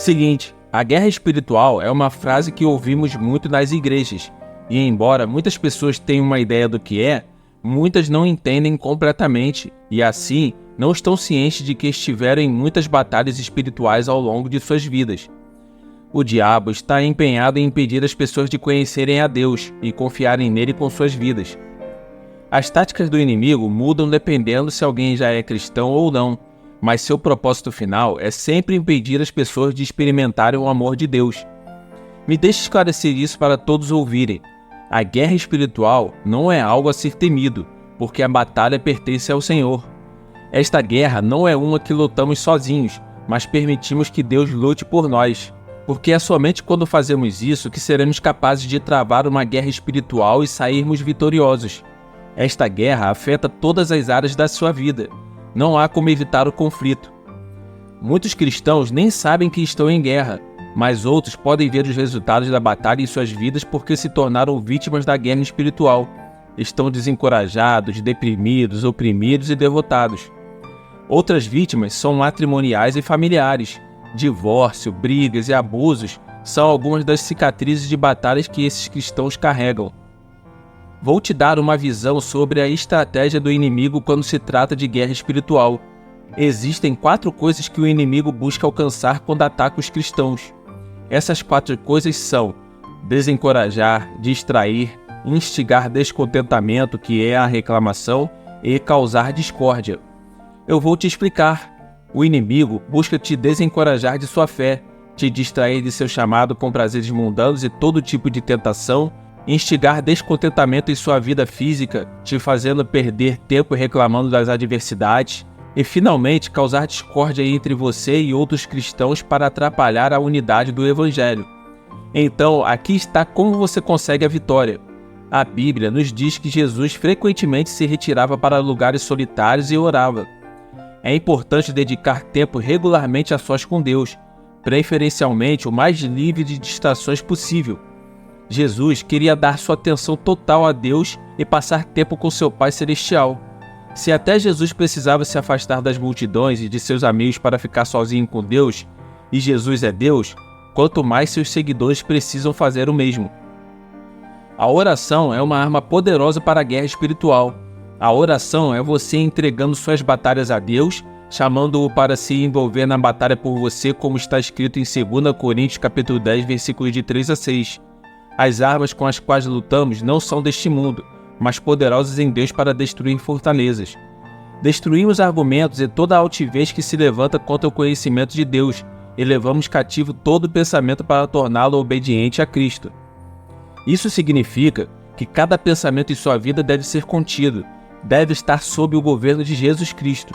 seguinte: a guerra espiritual é uma frase que ouvimos muito nas igrejas, e embora muitas pessoas tenham uma ideia do que é, muitas não entendem completamente e assim não estão cientes de que estiveram em muitas batalhas espirituais ao longo de suas vidas. O diabo está empenhado em impedir as pessoas de conhecerem a Deus e confiarem nele com suas vidas. As táticas do inimigo mudam dependendo se alguém já é cristão ou não, mas seu propósito final é sempre impedir as pessoas de experimentarem o amor de Deus. Me deixe esclarecer isso para todos ouvirem. A guerra espiritual não é algo a ser temido, porque a batalha pertence ao Senhor. Esta guerra não é uma que lutamos sozinhos, mas permitimos que Deus lute por nós, porque é somente quando fazemos isso que seremos capazes de travar uma guerra espiritual e sairmos vitoriosos. Esta guerra afeta todas as áreas da sua vida. Não há como evitar o conflito. Muitos cristãos nem sabem que estão em guerra, mas outros podem ver os resultados da batalha em suas vidas porque se tornaram vítimas da guerra espiritual. Estão desencorajados, deprimidos, oprimidos e derrotados. Outras vítimas são matrimoniais e familiares. Divórcio, brigas e abusos são algumas das cicatrizes de batalhas que esses cristãos carregam. Vou te dar uma visão sobre a estratégia do inimigo quando se trata de guerra espiritual. Existem 4 coisas que o inimigo busca alcançar quando ataca os cristãos. Essas 4 coisas são: desencorajar, distrair, instigar descontentamento, que é a reclamação, e causar discórdia. Eu vou te explicar. O inimigo busca te desencorajar de sua fé, te distrair de seu chamado com prazeres mundanos e todo tipo de tentação, instigar descontentamento em sua vida física, te fazendo perder tempo reclamando das adversidades, e finalmente causar discórdia entre você e outros cristãos para atrapalhar a unidade do Evangelho. Então, aqui está como você consegue a vitória. A Bíblia nos diz que Jesus frequentemente se retirava para lugares solitários e orava. É importante dedicar tempo regularmente a sós com Deus, preferencialmente o mais livre de distrações possível. Jesus queria dar sua atenção total a Deus e passar tempo com seu Pai Celestial. Se até Jesus precisava se afastar das multidões e de seus amigos para ficar sozinho com Deus, e Jesus é Deus, quanto mais seus seguidores precisam fazer o mesmo. A oração é uma arma poderosa para a guerra espiritual. A oração é você entregando suas batalhas a Deus, chamando-o para se envolver na batalha por você, como está escrito em 2 Coríntios capítulo 10, versículos de 3 a 6. As armas com as quais lutamos não são deste mundo, mas poderosas em Deus para destruir fortalezas. Destruímos argumentos e toda a altivez que se levanta contra o conhecimento de Deus, e levamos cativo todo pensamento para torná-lo obediente a Cristo. Isso significa que cada pensamento em sua vida deve ser contido, deve estar sob o governo de Jesus Cristo.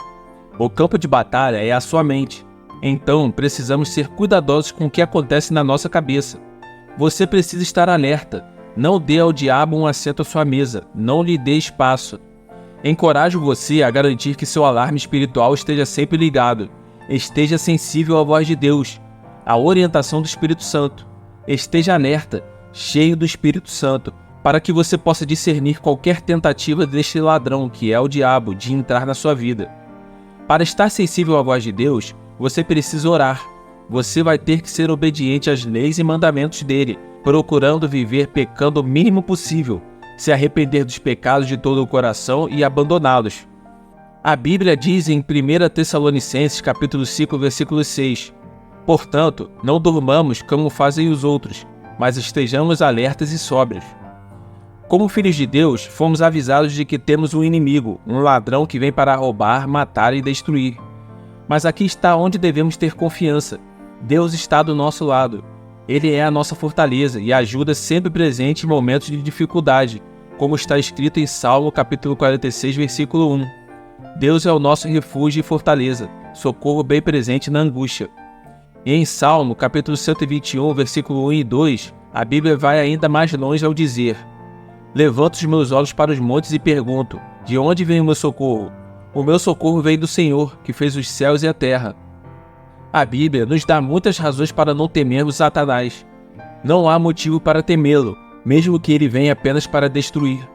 O campo de batalha é a sua mente. Então, precisamos ser cuidadosos com o que acontece na nossa cabeça. Você precisa estar alerta. Não dê ao diabo um assento à sua mesa. Não lhe dê espaço. Encorajo você a garantir que seu alarme espiritual esteja sempre ligado. Esteja sensível à voz de Deus, à orientação do Espírito Santo. Esteja alerta, cheio do Espírito Santo, para que você possa discernir qualquer tentativa deste ladrão, que é o diabo, de entrar na sua vida. Para estar sensível à voz de Deus, você precisa orar. Você vai ter que ser obediente às leis e mandamentos dele, procurando viver pecando o mínimo possível, se arrepender dos pecados de todo o coração e abandoná-los. A Bíblia diz em 1 Tessalonicenses capítulo 5, versículo 6: Portanto, não durmamos como fazem os outros, mas estejamos alertas e sóbrios. Como filhos de Deus, fomos avisados de que temos um inimigo, um ladrão que vem para roubar, matar e destruir. Mas aqui está onde devemos ter confiança. Deus está do nosso lado. Ele é a nossa fortaleza e ajuda sempre presente em momentos de dificuldade, como está escrito em Salmo capítulo 46, versículo 1. Deus é o nosso refúgio e fortaleza, socorro bem presente na angústia. E em Salmo capítulo 121, versículo 1 e 2, a Bíblia vai ainda mais longe ao dizer: Levanto os meus olhos para os montes e pergunto: de onde vem o meu socorro? O meu socorro vem do Senhor, que fez os céus e a terra. A Bíblia nos dá muitas razões para não temermos Satanás. Não há motivo para temê-lo, mesmo que ele venha apenas para destruir.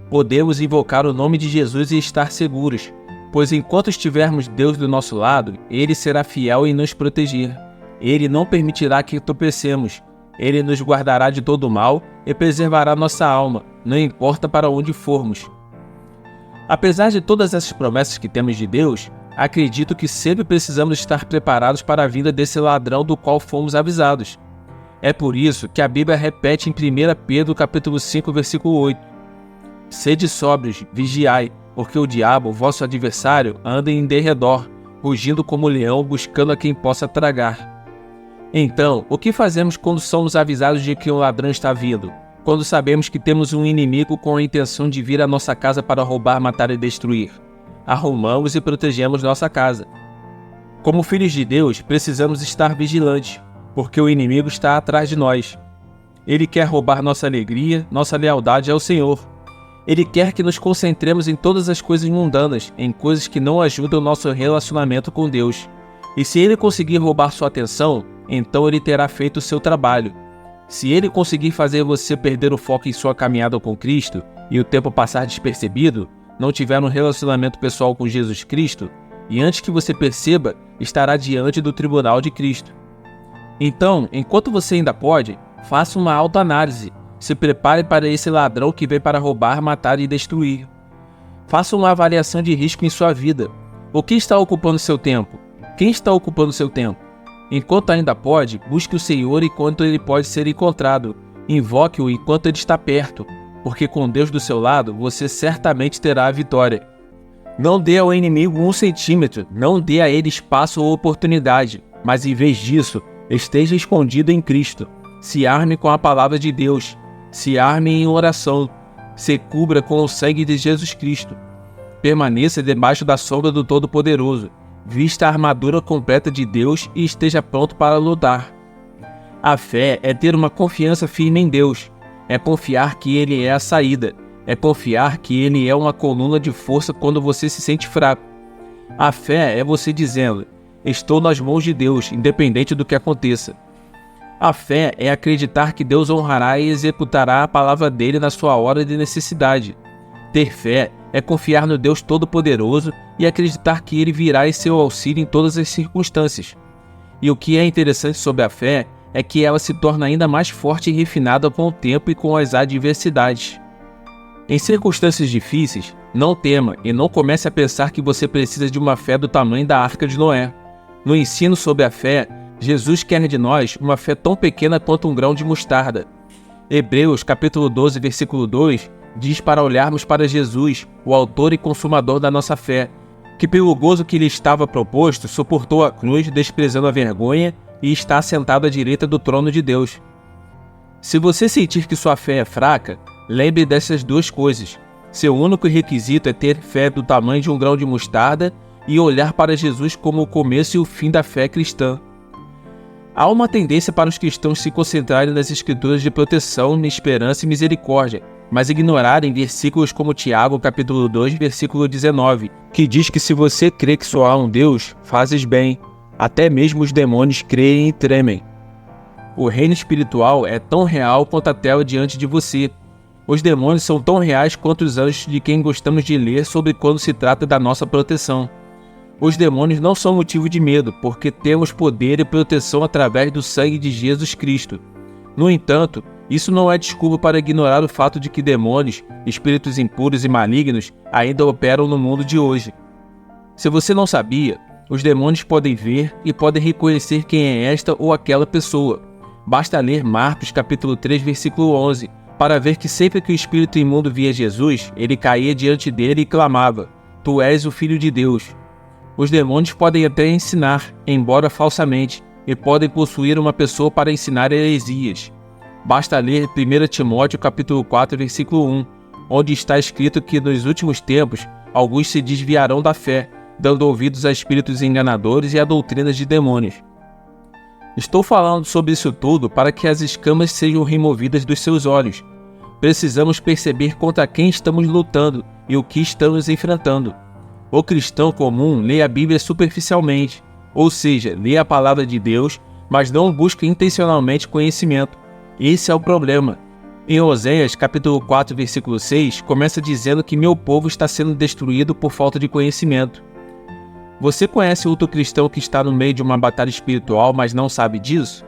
Podemos invocar o nome de Jesus e estar seguros, pois enquanto estivermos Deus do nosso lado, Ele será fiel em nos proteger. Ele não permitirá que tropecemos. Ele nos guardará de todo mal e preservará nossa alma, não importa para onde formos. Apesar de todas essas promessas que temos de Deus, acredito que sempre precisamos estar preparados para a vinda desse ladrão do qual fomos avisados. É por isso que a Bíblia repete em 1 Pedro capítulo 5, versículo 8. Sede sóbrios, vigiai, porque o diabo, vosso adversário, anda em derredor, rugindo como leão, buscando a quem possa tragar. Então, o que fazemos quando somos avisados de que um ladrão está vindo? Quando sabemos que temos um inimigo com a intenção de vir à nossa casa para roubar, matar e destruir? Arrumamos e protegemos nossa casa. Como filhos de Deus, precisamos estar vigilantes, porque o inimigo está atrás de nós. Ele quer roubar nossa alegria, nossa lealdade ao Senhor. Ele quer que nos concentremos em todas as coisas mundanas, em coisas que não ajudam o nosso relacionamento com Deus. E se ele conseguir roubar sua atenção, então ele terá feito o seu trabalho. Se ele conseguir fazer você perder o foco em sua caminhada com Cristo e o tempo passar despercebido, não tiver um relacionamento pessoal com Jesus Cristo, e antes que você perceba, estará diante do tribunal de Cristo. Então, enquanto você ainda pode, faça uma autoanálise. Se prepare para esse ladrão que veio para roubar, matar e destruir. Faça uma avaliação de risco em sua vida. O que está ocupando seu tempo? Quem está ocupando seu tempo? Enquanto ainda pode, busque o Senhor enquanto ele pode ser encontrado. Invoque-o enquanto ele está perto, porque com Deus do seu lado, você certamente terá a vitória. Não dê ao inimigo 1 centímetro, não dê a ele espaço ou oportunidade, mas em vez disso, esteja escondido em Cristo. Se arme com a palavra de Deus, se arme em oração, se cubra com o sangue de Jesus Cristo. Permaneça debaixo da sombra do Todo-Poderoso. Vista a armadura completa de Deus e esteja pronto para lutar. A fé é ter uma confiança firme em Deus. É confiar que Ele é a saída. É confiar que Ele é uma coluna de força quando você se sente fraco. A fé é você dizendo: estou nas mãos de Deus, independente do que aconteça. A fé é acreditar que Deus honrará e executará a palavra dele na sua hora de necessidade. Ter fé é confiar no Deus Todo-Poderoso e acreditar que Ele virá em seu auxílio em todas as circunstâncias. E o que é interessante sobre a fé é que ela se torna ainda mais forte e refinada com o tempo e com as adversidades. Em circunstâncias difíceis, não tema e não comece a pensar que você precisa de uma fé do tamanho da Arca de Noé. No ensino sobre a fé, Jesus quer de nós uma fé tão pequena quanto um grão de mostarda. Hebreus capítulo 12, versículo 2, diz para olharmos para Jesus, o autor e consumador da nossa fé, que pelo gozo que lhe estava proposto, suportou a cruz, desprezando a vergonha, e está assentado à direita do trono de Deus. Se você sentir que sua fé é fraca, lembre dessas duas coisas. Seu único requisito é ter fé do tamanho de um grão de mostarda e olhar para Jesus como o começo e o fim da fé cristã. Há uma tendência para os cristãos se concentrarem nas escrituras de proteção, esperança e misericórdia, mas ignorarem versículos como Tiago capítulo 2, versículo 19, que diz que se você crê que só há um Deus, fazes bem. Até mesmo os demônios creem e tremem. O reino espiritual é tão real quanto a tela diante de você. Os demônios são tão reais quanto os anjos de quem gostamos de ler sobre quando se trata da nossa proteção. Os demônios não são motivo de medo, porque temos poder e proteção através do sangue de Jesus Cristo. No entanto, isso não é desculpa para ignorar o fato de que demônios, espíritos impuros e malignos ainda operam no mundo de hoje. Se você não sabia, os demônios podem ver e podem reconhecer quem é esta ou aquela pessoa. Basta ler Marcos capítulo 3, versículo 11, para ver que sempre que o espírito imundo via Jesus, ele caía diante dele e clamava: Tu és o Filho de Deus. Os demônios podem até ensinar, embora falsamente, e podem possuir uma pessoa para ensinar heresias. Basta ler 1 Timóteo capítulo 4, versículo 1, onde está escrito que nos últimos tempos alguns se desviarão da fé, dando ouvidos a espíritos enganadores e a doutrinas de demônios. Estou falando sobre isso tudo para que as escamas sejam removidas dos seus olhos. Precisamos perceber contra quem estamos lutando e o que estamos enfrentando. O cristão comum lê a Bíblia superficialmente, ou seja, lê a palavra de Deus, mas não busca intencionalmente conhecimento. Esse é o problema. Em Oséias capítulo 4, versículo 6, começa dizendo que meu povo está sendo destruído por falta de conhecimento. Você conhece outro cristão que está no meio de uma batalha espiritual, mas não sabe disso?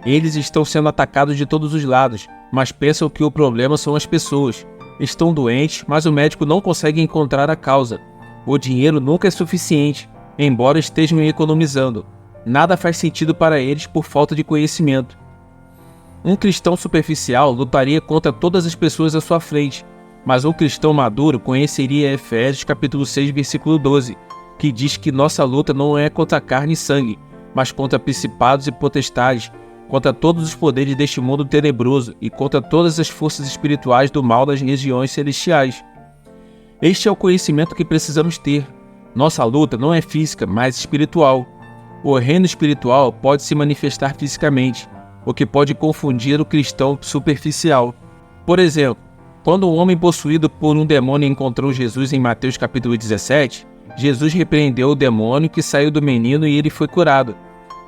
Eles estão sendo atacados de todos os lados, mas pensam que o problema são as pessoas. Estão doentes, mas o médico não consegue encontrar a causa. O dinheiro nunca é suficiente, embora estejam economizando. Nada faz sentido para eles por falta de conhecimento. Um cristão superficial lutaria contra todas as pessoas à sua frente, mas um cristão maduro conheceria Efésios capítulo 6, versículo 12, que diz que nossa luta não é contra carne e sangue, mas contra principados e potestades, contra todos os poderes deste mundo tenebroso e contra todas as forças espirituais do mal das regiões celestiais. Este é o conhecimento que precisamos ter. Nossa luta não é física, mas espiritual. O reino espiritual pode se manifestar fisicamente, o que pode confundir o cristão superficial. Por exemplo, quando um homem possuído por um demônio encontrou Jesus em Mateus capítulo 17, Jesus repreendeu o demônio que saiu do menino e ele foi curado.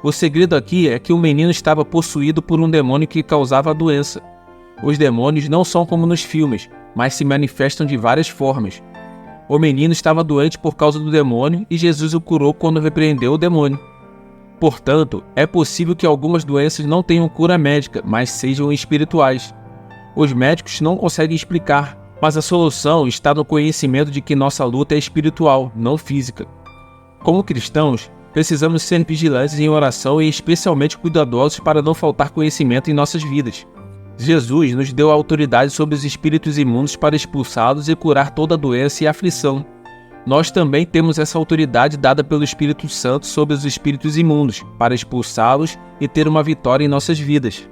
O segredo aqui é que o menino estava possuído por um demônio que causava a doença. Os demônios não são como nos filmes, mas se manifestam de várias formas. O menino estava doente por causa do demônio e Jesus o curou quando repreendeu o demônio. Portanto, é possível que algumas doenças não tenham cura médica, mas sejam espirituais. Os médicos não conseguem explicar, mas a solução está no conhecimento de que nossa luta é espiritual, não física. Como cristãos, precisamos ser vigilantes em oração e especialmente cuidadosos para não faltar conhecimento em nossas vidas. Jesus nos deu autoridade sobre os espíritos imundos para expulsá-los e curar toda doença e aflição. Nós também temos essa autoridade dada pelo Espírito Santo sobre os espíritos imundos, para expulsá-los e ter uma vitória em nossas vidas.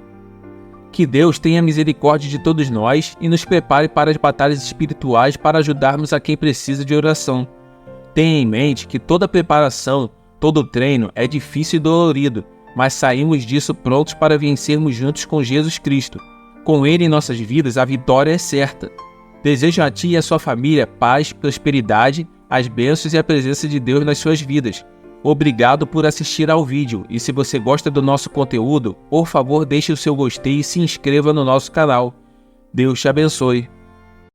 Que Deus tenha misericórdia de todos nós e nos prepare para as batalhas espirituais para ajudarmos a quem precisa de oração. Tenha em mente que toda preparação, todo treino é difícil e dolorido, mas saímos disso prontos para vencermos juntos com Jesus Cristo. Com Ele em nossas vidas, a vitória é certa. Desejo a ti e a sua família paz, prosperidade, as bênçãos e a presença de Deus nas suas vidas. Obrigado por assistir ao vídeo e se você gosta do nosso conteúdo, por favor deixe o seu gostei e se inscreva no nosso canal. Deus te abençoe.